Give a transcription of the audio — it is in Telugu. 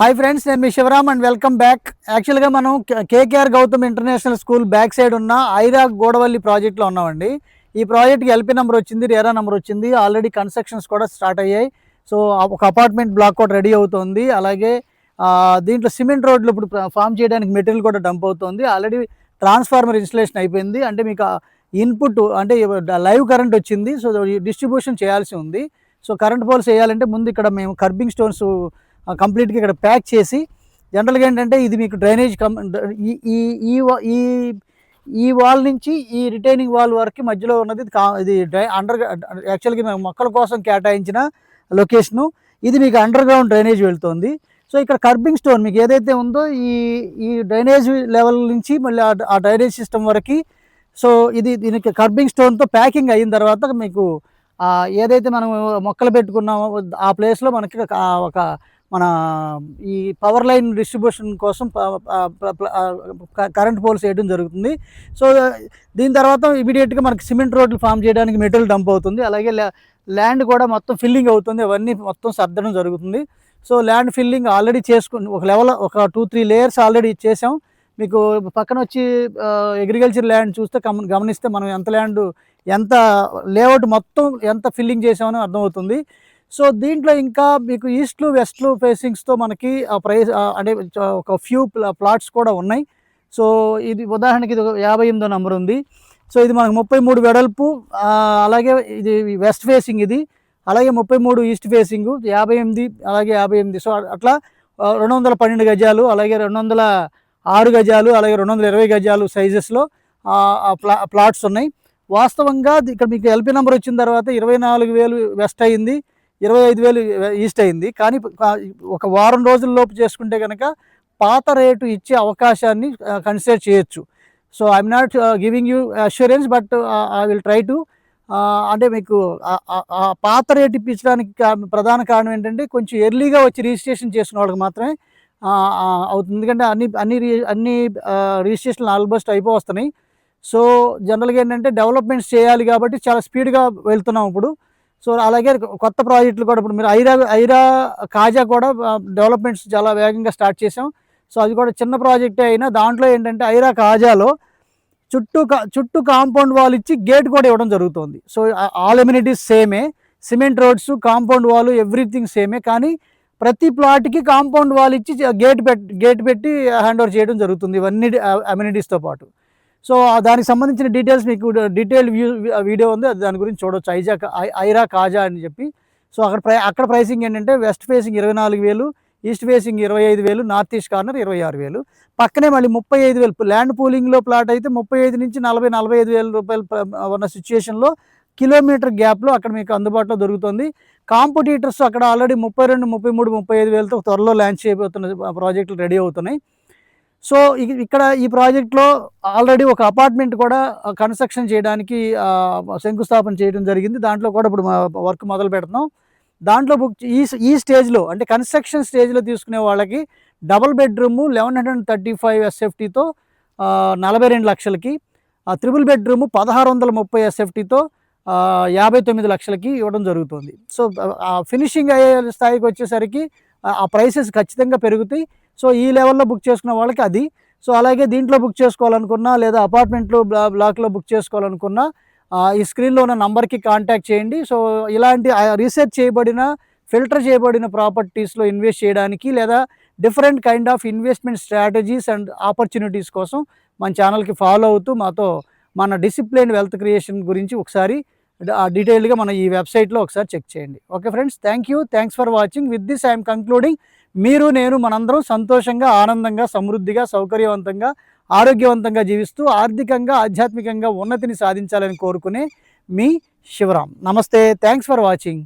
హాయ్ ఫ్రెండ్స్, నేను మీ శివరామ్ అండ్ వెల్కమ్ బ్యాక్. యాక్చువల్గా మనం KKR Gautam international school back side ఉన్న ఐరా గోడవల్లి ప్రాజెక్ట్లో ఉన్నామండి. ఈ ప్రాజెక్ట్కి ఎల్పి నెంబర్ వచ్చింది, రేరా నెంబర్ వచ్చింది. ఆల్రెడీ కన్స్ట్రక్షన్స్ కూడా స్టార్ట్ అయ్యాయి. సో ఒక అపార్ట్మెంట్ బ్లాక్ కూడా రెడీ అవుతుంది. అలాగే దీంట్లో సిమెంట్ రోడ్లు ఇప్పుడు ఫామ్ చేయడానికి మెటీరియల్ కూడా డంప్ అవుతుంది. ఆల్రెడీ ట్రాన్స్ఫార్మర్ ఇన్స్టలేషన్ అయిపోయింది. అంటే మీకు ఇన్పుట్ అంటే లైవ్ కరెంట్ వచ్చింది. సో డిస్ట్రిబ్యూషన్ చేయాల్సి ఉంది. సో కరెంట్ పోల్స్ వేయాలంటే ముందు ఇక్కడ మేము కర్బింగ్ స్టోన్స్ కంప్లీట్గా ఇక్కడ ప్యాక్ చేసి, జనరల్గా ఏంటంటే ఇది మీకు డ్రైనేజ్ ఈ ఈ ఈ ఈ వాల్ నుంచి ఈ రిటైనింగ్ వాల్ వరకు మధ్యలో ఉన్నది ఇది యాక్చువల్గా మేము మొక్కల కోసం కేటాయించిన లొకేషను. ఇది మీకు అండర్ గ్రౌండ్ డ్రైనేజ్ వెళ్తుంది. సో ఇక్కడ కర్బింగ్ స్టోన్ మీకు ఏదైతే ఉందో ఈ డ్రైనేజ్ లెవెల్ నుంచి మళ్ళీ ఆ డ్రైనేజ్ సిస్టమ్ వరకు, సో దీనికి కర్బింగ్ స్టోన్తో ప్యాకింగ్ అయిన తర్వాత మీకు ఏదైతే మనం మొక్కలు పెట్టుకున్నామో ఆ ప్లేస్లో మనకి ఒక మన ఈ పవర్ లైన్ డిస్ట్రిబ్యూషన్ కోసం కరెంట్ పోల్స్ వేయడం జరుగుతుంది. సో దీని తర్వాత ఇమీడియట్గా మనకి సిమెంట్ రోడ్లు ఫామ్ చేయడానికి మెటీరియల్ డంప్ అవుతుంది. అలాగే ల్యాండ్ కూడా మొత్తం ఫిల్లింగ్ అవుతుంది. అవన్నీ మొత్తం సర్దడం జరుగుతుంది. సో ల్యాండ్ ఫిల్లింగ్ ఆల్రెడీ చేసుకుని ఒక లెవెల్ ఒక 2-3 లేయర్స్ ఆల్రెడీ చేసాం. మీకు పక్కన వచ్చి అగ్రికల్చర్ ల్యాండ్ చూస్తే గమనిస్తే మనం ఎంత లేఅవుట్ మొత్తం ఎంత ఫిల్లింగ్ చేసామని అర్థమవుతుంది. సో దీంట్లో ఇంకా మీకు ఈస్ట్లు వెస్ట్లు ఫేసింగ్స్తో మనకి అంటే ఒక ఫ్యూ ప్లాట్స్ కూడా ఉన్నాయి. సో ఇది ఉదాహరణకి ఇది 58వ నెంబర్ ఉంది. సో ఇది మనకు 33 వెడల్పు, అలాగే ఇది వెస్ట్ ఫేసింగ్, ఇది అలాగే 33 ఈస్ట్ ఫేసింగ్, 58 అలాగే 58. సో అట్లా 212 గజాలు, అలాగే 206 గజాలు, అలాగే 220 గజాలు సైజెస్లో ప్లాట్స్ ఉన్నాయి. వాస్తవంగా ఇక్కడ మీకు ఎల్పి నెంబర్ వచ్చిన తర్వాత 24,000 వెస్ట్ అయింది, 25,000 ఈస్ట్ అయింది. కానీ ఒక వారం రోజుల్లోపు చేసుకుంటే కనుక పాత రేటు ఇచ్చే అవకాశాన్ని కన్సిడర్ చేయొచ్చు. So I'm not giving you assurance, but I will try to. అంటే మీకు పాత రేటు ఇప్పించడానికి ప్రధాన కారణం ఏంటంటే కొంచెం ఎర్లీగా వచ్చి రిజిస్ట్రేషన్ చేసుకున్న వాళ్ళకి మాత్రమే అవుతుంది. ఎందుకంటే అన్ని రిజిస్ట్రేషన్లు ఆల్మోస్ట్ అయిపోతున్నాయి. సో జనరల్గా ఏంటంటే డెవలప్మెంట్స్ చేయాలి కాబట్టి చాలా స్పీడ్గా వెళ్తున్నాం ఇప్పుడు. సో అలాగే కొత్త ప్రాజెక్టులు కూడా ఇప్పుడు మీరు ఐరా కాజా కూడా డెవలప్మెంట్స్ చాలా వేగంగా స్టార్ట్ చేసాం. సో అది కూడా చిన్న ప్రాజెక్టే అయినా దాంట్లో ఏంటంటే ఐరా కాజాలో చుట్టూ కాంపౌండ్ వాల్ ఇచ్చి గేట్ కూడా ఇవ్వడం జరుగుతుంది. సో ఆల్ ఎమ్యూనిటీస్ సేమే, cement roads, compound wall, everything సేమే. కానీ ప్రతి ప్లాట్కి కాంపౌండ్ వాల్ ఇచ్చి గేట్ పెట్టి హ్యాండ్ ఓవర్ చేయడం జరుగుతుంది ఇవన్నీ అమ్యూనిటీస్తో పాటు. సో దానికి సంబంధించిన డీటెయిల్స్ మీకు డీటెయిల్ వీడియో ఉంది, అది దాని గురించి చూడవచ్చు. ఐరా కాజా అని చెప్పి. సో అక్కడ ప్రైసింగ్ ఏంటంటే west facing 24,000, east facing 25,000, north east corner 26,000. పక్కనే మళ్ళీ 35,000 ల్యాండ్ పూలింగ్లో ప్లాట్ అయితే 35 నుంచి 45,000 రూపాయలు ఉన్న సిచ్యుయేషన్లో కిలోమీటర్ గ్యాప్లో అక్కడ మీకు అందుబాటులో దొరుకుతుంది. కాంపిటీటర్స్ అక్కడ ఆల్రెడీ 32, 33, 35,000తో త్వరలో లాంచ్ చేయబోతున్న ప్రాజెక్టులు రెడీ అవుతున్నాయి. సో ఇక్కడ ఈ ప్రాజెక్ట్లో ఆల్రెడీ ఒక అపార్ట్మెంట్ కూడా కన్స్ట్రక్షన్ చేయడానికి శంకుస్థాపన చేయడం జరిగింది. దాంట్లో కూడా ఇప్పుడు వర్క్ మొదలు పెడుతున్నాం. దాంట్లో ఈ స్టేజ్లో అంటే కన్స్ట్రక్షన్ స్టేజ్లో తీసుకునే వాళ్ళకి డబుల్ బెడ్రూము 1135 SFTతో 42 లక్షలకి, త్రిబుల్ బెడ్రూము 1630 SFTతో 59 లక్షలకి ఇవ్వడం జరుగుతుంది. సో ఫినిషింగ్ అయ్యే స్థాయికి వచ్చేసరికి ఆ ప్రైసెస్ ఖచ్చితంగా పెరుగుతాయి. సో ఈ లెవెల్లో బుక్ చేసుకున్న వాళ్ళకి అది. సో అలాగే దీంట్లో బుక్ చేసుకోవాలనుకున్నా లేదా అపార్ట్మెంట్లో బ్లాక్లో బుక్ చేసుకోవాలనుకున్నా ఈ స్క్రీన్లో ఉన్న నంబర్కి కాంటాక్ట్ చేయండి. సో ఇలాంటి రీసెర్చ్ చేయబడిన ఫిల్టర్ చేయబడిన ప్రాపర్టీస్లో ఇన్వెస్ట్ చేయడానికి లేదా different kind of investment strategies and opportunities కోసం మన ఛానల్కి ఫాలో అవుతూ మాతో మన డిసిప్లిన్ వెల్త్ క్రియేషన్ గురించి ఒకసారి డీటెయిల్గా మన ఈ వెబ్సైట్లో ఒకసారి చెక్ చేయండి. Okay friends, thanks for watching. With this I'm concluding. మీరు నేను మనందరం సంతోషంగా, ఆనందంగా, సమృద్ధిగా, సౌకర్యవంతంగా, ఆరోగ్యవంతంగా జీవిస్తూ ఆర్థికంగా, ఆధ్యాత్మికంగా ఉన్నతిని సాధించాలని కోరుకునే మీ శివరామ్. నమస్తే, థ్యాంక్స్ ఫర్ వాచింగ్.